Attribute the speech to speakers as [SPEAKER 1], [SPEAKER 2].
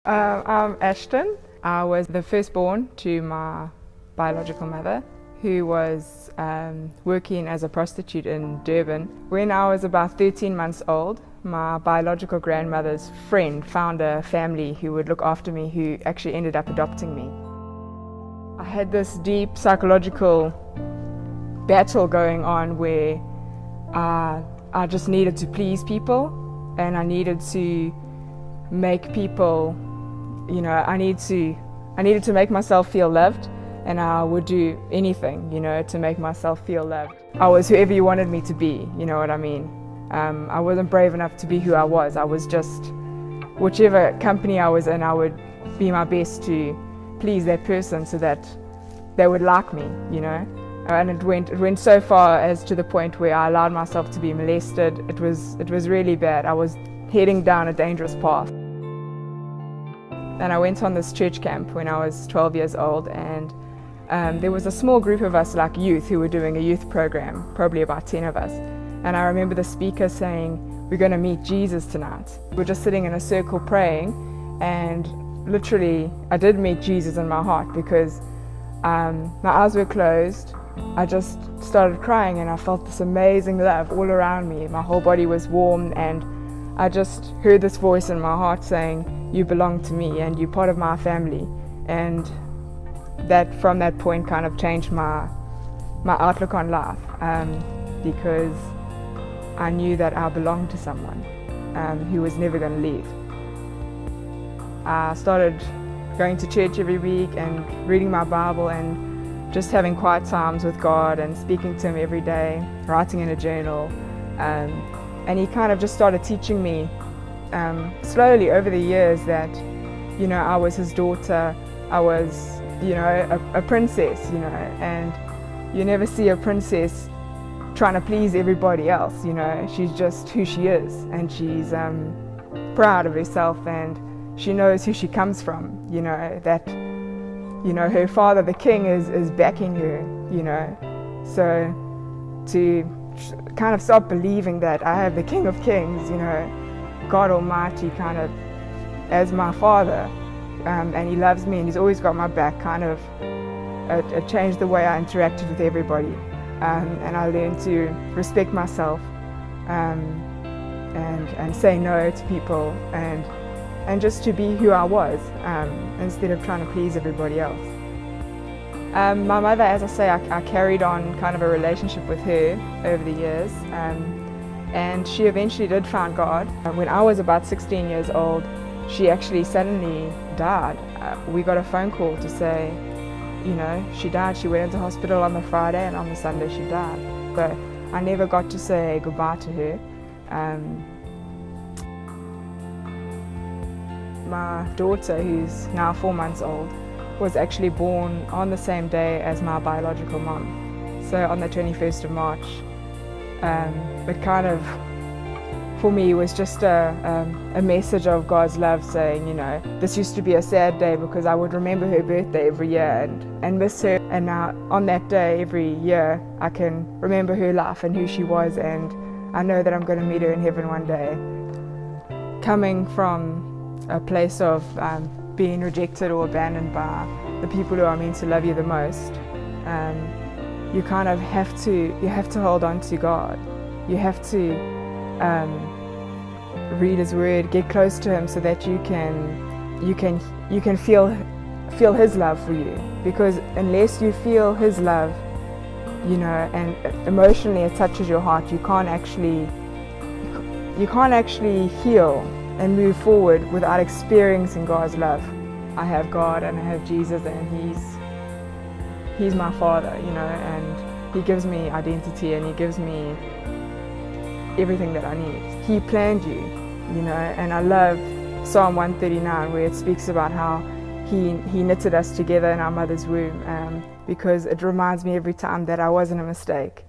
[SPEAKER 1] I'm Ashton. I was the firstborn to my biological mother, who was working as a prostitute in Durban. When I was about 13 months old, my biological grandmother's friend found a family who would look after me, who actually ended up adopting me. I had this deep psychological battle going on where I just needed to please people, and I needed to make people, I needed to make myself feel loved, and I would do anything, to make myself feel loved. I was whoever you wanted me to be, you know what I mean? I wasn't brave enough to be who I was. I was just, whichever company I was in, I would be my best to please that person so that they would like me, And it went so far as to the point where I allowed myself to be molested. It was really bad. I was heading down a dangerous path. And I went on this church camp when I was 12 years old, and there was a small group of us, like youth, who were doing a youth program, probably about 10 of us. And I remember the speaker saying, "We're going to meet Jesus tonight." We're just sitting in a circle praying, and literally I did meet Jesus in my heart, because my eyes were closed. I just started crying, and I felt this amazing love all around me. My whole body was warm, and I just heard this voice in my heart saying, "You belong to me and you're part of my family." And that, from that point, kind of changed my outlook on life, because I knew that I belonged to someone who was never going to leave. I started going to church every week and reading my Bible and just having quiet times with God and speaking to Him every day, writing in a journal. And He kind of just started teaching me slowly over the years that, I was His daughter. I was, a princess, and you never see a princess trying to please everybody else, She's just who she is, and she's proud of herself, and she knows who she comes from, that, her father, the king, is backing her, So to kind of start believing that I have the King of Kings, God Almighty, kind of as my father, and He loves me and He's always got my back, kind of it changed the way I interacted with everybody, and I learned to respect myself, and say no to people, and just to be who I was, instead of trying to please everybody else. My mother, as I say, I carried on kind of a relationship with her over the years, and she eventually did find God. When I was about 16 years old, she actually suddenly died. We got a phone call to say, she died. She went into hospital on the Friday, and on the Sunday she died. But I never got to say goodbye to her. My daughter, who's now 4 months old, was actually born on the same day as my biological mom, so on the 21st of March. But kind of, for me, it was just a message of God's love, saying, this used to be a sad day because I would remember her birthday every year and miss her, and now on that day every year I can remember her life and who she was, and I know that I'm going to meet her in heaven one day. Coming from a place of being rejected or abandoned by the people who are meant to love you the most, you kind of have to hold on to God. You have to read His Word, get close to Him, so that you can feel His love for you. Because unless you feel His love, and emotionally it touches your heart, you can't actually heal and move forward without experiencing God's love. I have God and I have Jesus, and He's my Father, and He gives me identity, and He gives me everything that I need. He planned you, and I love Psalm 139, where it speaks about how He knitted us together in our mother's womb, because it reminds me every time that I wasn't a mistake.